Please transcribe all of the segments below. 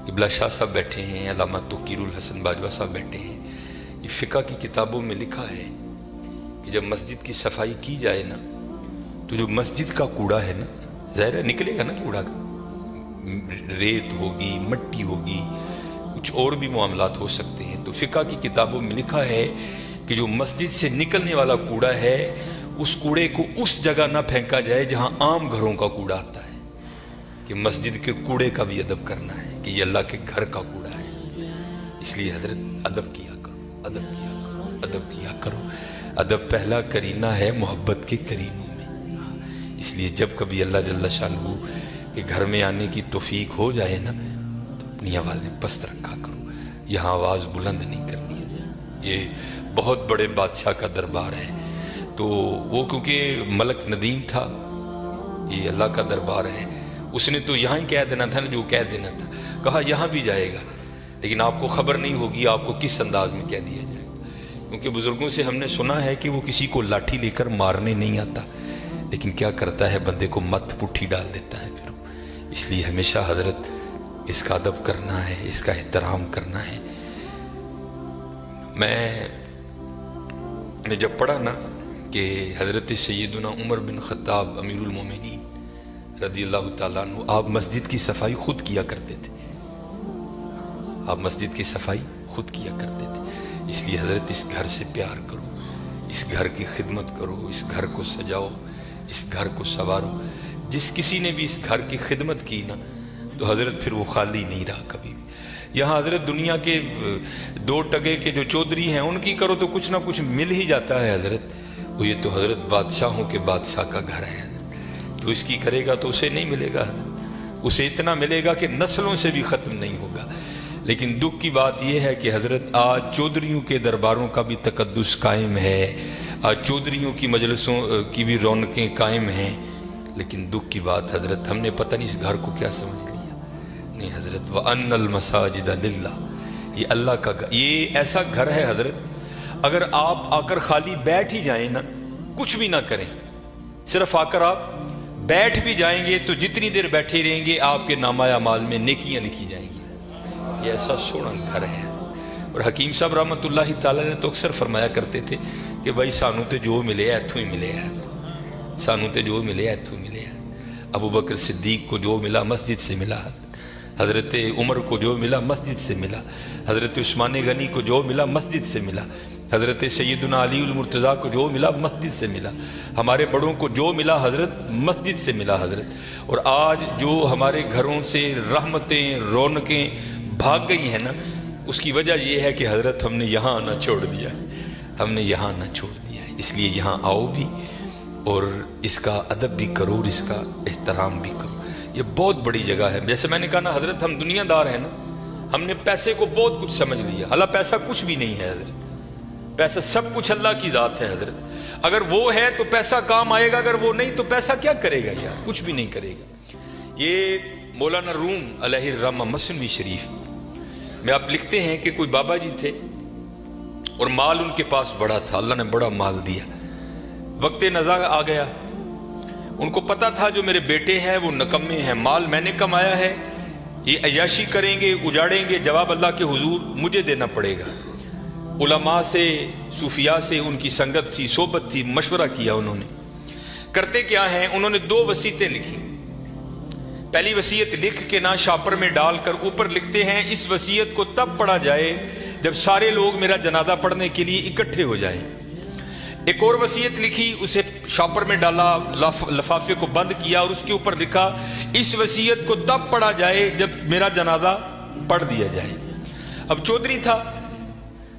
قبلہ شاہ صاحب بیٹھے ہیں، علامہ توقیر الحسن باجوہ صاحب بیٹھے ہیں، یہ فقہ کی کتابوں میں لکھا ہے کہ جب مسجد کی صفائی کی جائے نا تو جو مسجد کا کوڑا ہے نا، ظاہر ہے نکلے گا نا کوڑا کا، ریت ہوگی، مٹی ہوگی، کچھ اور بھی معاملات ہو سکتے ہیں، تو فقہ کی کتابوں میں لکھا ہے کہ جو مسجد سے نکلنے والا کوڑا ہے اس کوڑے کو اس جگہ نہ پھینکا جائے جہاں عام گھروں کا کوڑا آتا ہے، کہ مسجد کے کوڑے کا بھی ادب کرنا ہے کہ یہ اللہ کے گھر کا کوڑا ہے۔ اس لیے حضرت ادب کیا کرو، ادب کیا کرو، ادب کیا کرو۔ ادب پہلا کرینہ ہے محبت کے کرینوں میں۔ اس لیے جب کبھی اللہ جل شانہ کے گھر میں آنے کی توفیق ہو جائے نا تو اپنی آوازیں پست رکھا کرو، یہاں آواز بلند نہیں کرنی ہے۔ یہ بہت بڑے بادشاہ کا دربار ہے، تو وہ کیونکہ ملک ندیم تھا، یہ اللہ کا دربار ہے، اس نے تو یہاں ہی کہہ دینا تھا نا جو کہہ دینا تھا، کہا یہاں بھی جائے گا، لیکن آپ کو خبر نہیں ہوگی آپ کو کس انداز میں کہہ دیا جائے گا، کیونکہ بزرگوں سے ہم نے سنا ہے کہ وہ کسی کو لاٹھی لے کر مارنے نہیں آتا، لیکن کیا کرتا ہے بندے کو مت پٹھی ڈال دیتا ہے پھر۔ اس لیے ہمیشہ حضرت اس کا ادب کرنا ہے، اس کا احترام کرنا ہے۔ میں نے جب پڑھا نا کہ حضرت سیدنا عمر بن خطاب امیر المومنین رضی اللہ تعالیٰ عنہ آپ مسجد کی صفائی خود کیا کرتے تھے، آپ مسجد کی صفائی خود کیا کرتے تھے، اس لیے حضرت اس گھر سے پیار کرو، اس گھر کی خدمت کرو، اس گھر کو سجاؤ، اس گھر کو سنوارو۔ جس کسی نے بھی اس گھر کی خدمت کی نا تو حضرت پھر وہ خالی نہیں رہا کبھی بھی۔ یہاں حضرت دنیا کے دو ٹگے کے جو چودھری ہیں ان کی کرو تو کچھ نہ کچھ مل ہی جاتا ہے حضرت، وہ یہ تو حضرت بادشاہوں کے بادشاہ کا گھر ہے حضرت، تو اس کی کرے گا تو اسے نہیں ملے گا حضرت، اسے اتنا ملے گا کہ نسلوں سے بھی ختم نہیں ہوگا۔ لیکن دکھ کی بات یہ ہے کہ حضرت آج چودھریوں کے درباروں کا بھی تقدس قائم ہے، آج چودھریوں کی مجلسوں کی بھی رونقیں قائم ہیں، لیکن دکھ کی بات حضرت ہم نے پتہ نہیں اس گھر کو کیا سمجھ لیا۔ نہیں حضرت وَأَنَّ الْمَسَاجِدَ لِلَّهِ، یہ اللہ کا گھر، یہ ایسا گھر ہے حضرت اگر آپ آ کر خالی بیٹھ ہی جائیں نا، کچھ بھی نہ کریں، صرف آ کر آپ بیٹھ بھی جائیں گے تو جتنی دیر بیٹھے رہیں گے آپ کے نامہ اعمال میں نیکیاں لکھی جائیں گی۔ یہ ایسا سونا گھر ہے۔ اور حکیم صاحب رحمۃ اللہ تعالیٰ نے تو اکثر فرمایا کرتے تھے کہ بھائی سانو تے جو ملے ایتھوں ہی ملے ہے، سانو تے جو ملے ایتھوں ملے ہے۔ ابو بکر صدیق کو جو ملا مسجد سے ملا، حضرت عمر کو جو ملا مسجد سے ملا، حضرت عثمان غنی کو جو ملا مسجد سے ملا، حضرت سیدنا علی المرتضیٰ کو جو ملا مسجد سے ملا، ہمارے بڑوں کو جو ملا حضرت مسجد سے ملا حضرت۔ اور آج جو ہمارے گھروں سے رحمتیں رونقیں بھاگ گئی ہیں نا، اس کی وجہ یہ ہے کہ حضرت ہم نے یہاں آنا چھوڑ دیا ہے، ہم نے یہاں آنا چھوڑ دیا ہے۔ اس لیے یہاں آؤ بھی اور اس کا ادب بھی کرو اور اس کا احترام بھی کرو۔ یہ بہت بڑی جگہ ہے، جیسے میں نے کہا نا حضرت ہم دنیا دار ہیں نا، ہم نے پیسے کو بہت کچھ سمجھ لیا، حالانکہ پیسہ کچھ بھی نہیں ہے حضرت، پیسہ سب کچھ اللہ کی ذات ہے حضرت، اگر وہ ہے تو پیسہ کام آئے گا، اگر وہ نہیں تو پیسہ کیا کرے گا یار، کچھ بھی نہیں کرے گا۔ یہ مولانا روم علیہ الرحمہ مثنوی شریف میں آپ لکھتے ہیں کہ کوئی بابا جی تھے اور مال ان کے پاس بڑا تھا، اللہ نے بڑا مال دیا، وقت نزاع آ گیا، ان کو پتا تھا جو میرے بیٹے ہیں وہ نکمے ہیں، مال میں نے کمایا ہے، یہ عیاشی کریں گے اجاڑیں گے، جواب اللہ کے حضور مجھے دینا پڑے گا۔ علماء سے صوفیاء سے ان کی سنگت تھی، صحبت تھی، مشورہ کیا انہوں نے، کرتے کیا ہیں، انہوں نے 2 وصیتیں لکھی۔ پہلی وصیت لکھ کے نا شاپر میں ڈال کر اوپر لکھتے ہیں اس وصیت کو تب پڑھا جائے جب سارے لوگ میرا جنازہ پڑھنے کے لیے اکٹھے ہو جائیں۔ ایک اور وصیت لکھی، اسے شاپر میں ڈالا، لفافے کو بند کیا اور اس کے اوپر لکھا اس وصیت کو تب پڑھا جائے جب میرا جنازہ پڑھ دیا جائے۔ اب چودھری تھا،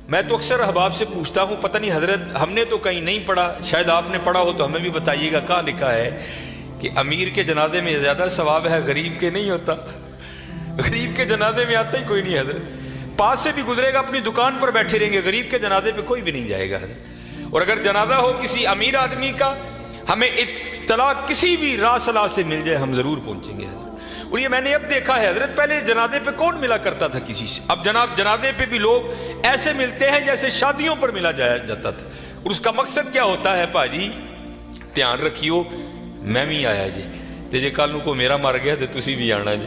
میں تو اکثر احباب سے پوچھتا ہوں پتہ نہیں حضرت ہم نے تو کہیں نہیں پڑھا، شاید آپ نے پڑھا ہو تو ہمیں بھی بتائیے گا، کہاں لکھا ہے کہ امیر کے جنازے میں زیادہ ثواب ہے، غریب کے نہیں ہوتا، غریب کے جنازے میں آتا ہی کوئی نہیں حضرت، پاس سے بھی گزرے گا اپنی دکان پر بیٹھے رہیں گے، غریب کے جنازے پہ کوئی بھی نہیں جائے گا حضرت۔ اور اگر جنازہ ہو کسی امیر آدمی کا، ہمیں اطلاع کسی بھی راہ صلاح سے مل جائے ہم ضرور پہنچیں گے حضرت۔ اور یہ میں نے اب دیکھا ہے حضرت، پہلے جنازے پہ کون ملا کرتا تھا کسی سے، اب جناب جنازے پہ بھی لوگ ایسے ملتے ہیں جیسے شادیوں پر ملا جاتا تھا، اور اس کا مقصد کیا ہوتا ہے، پاجی دھیان رکھیو میں بھی آیا جی تے جے کل کو میرا مر گیا تے تسی بھی آنا جی،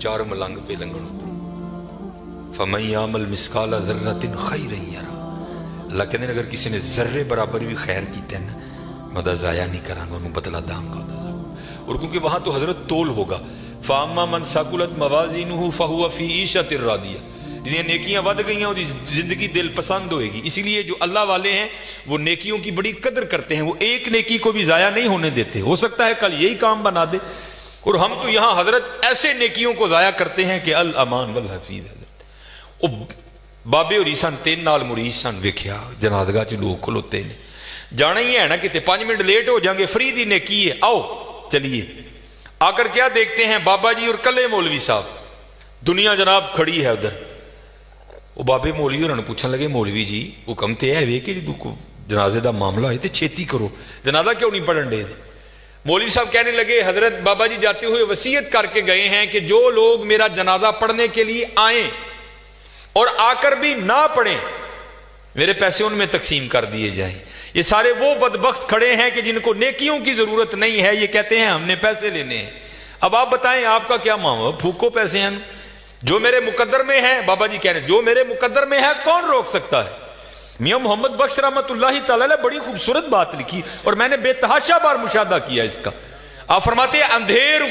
4 ملنگ پہ لنگن ہوتے فَمَن يَعْمَلْ مِثْقَالَ ذَرَّةٍ خَيْرًا يَرَهُ اللہ کہتے ہیں اگر کسی نے ذرے برابر بھی خیر کیتا ہے نا میں دا ضائع نہیں کراں گا انہوں بدلہ داں گا اور کیونکہ وہاں تو حضرت تول ہوگا فَأَمَّا مَنْ ثَقُلَتْ مَوَازِينُهُ فَهُوَ فِي عِيشَةٍ رَاضِيَةٍ جنہیں نیکیاں ود گئی ہیں وہ زندگی دل پسند ہوئے گی اسی لیے جو اللہ والے ہیں وہ نیکیوں کی بڑی قدر کرتے ہیں وہ ایک نیکی کو بھی ضائع نہیں ہونے دیتے ہو سکتا ہے کل یہی کام بنا دے اور ہم تو یہاں حضرت ایسے نیکیوں کو ضائع کرتے ہیں کہ الامان والحفیظ حضرت بابے اور عیسان 3 نال مرید سن ویکھیا جنازگاہ چ لوگ کھلوتے نے جانا ہی ہے نا کہ 5 منٹ لیٹ ہو جائیں گے فری دی نیکی ہے آؤ چلیے آ کر کیا دیکھتے ہیں بابا جی اور کلے مولوی صاحب دنیا جناب کھڑی ہے ادھر وہ بابے مولوی انہوں نے پوچھنے لگے مولوی جی حکم تے ہے وے کہ جنازے دا معاملہ ہے تے چھیتی کرو جنازہ کیوں نہیں پڑھن دے مولوی صاحب کہنے لگے حضرت بابا جی جاتے ہوئے وصیت کر کے گئے ہیں کہ جو لوگ میرا جنازہ پڑھنے کے لیے آئیں اور آ کر بھی نہ پڑھیں میرے پیسے ان میں تقسیم کر دیے جائیں یہ سارے وہ بدبخت کھڑے ہیں کہ جن کو نیکیوں کی ضرورت نہیں ہے یہ کہتے ہیں ہم نے پیسے لینے ہیں اب آپ بتائیں آپ کا کیا معاملہ پھوکو پیسے ہیں جو میرے مقدر میں ہے بابا جی کہہ رہے ہیں جو میرے مقدر میں ہے کون روک سکتا ہے میاں محمد بخش رحمت اللہ تعالی بڑی خوبصورت بات لکھی اور میں نے بے تحاشا بار مشاہدہ کیا اس کا آپ فرماتے ہیں اندھیر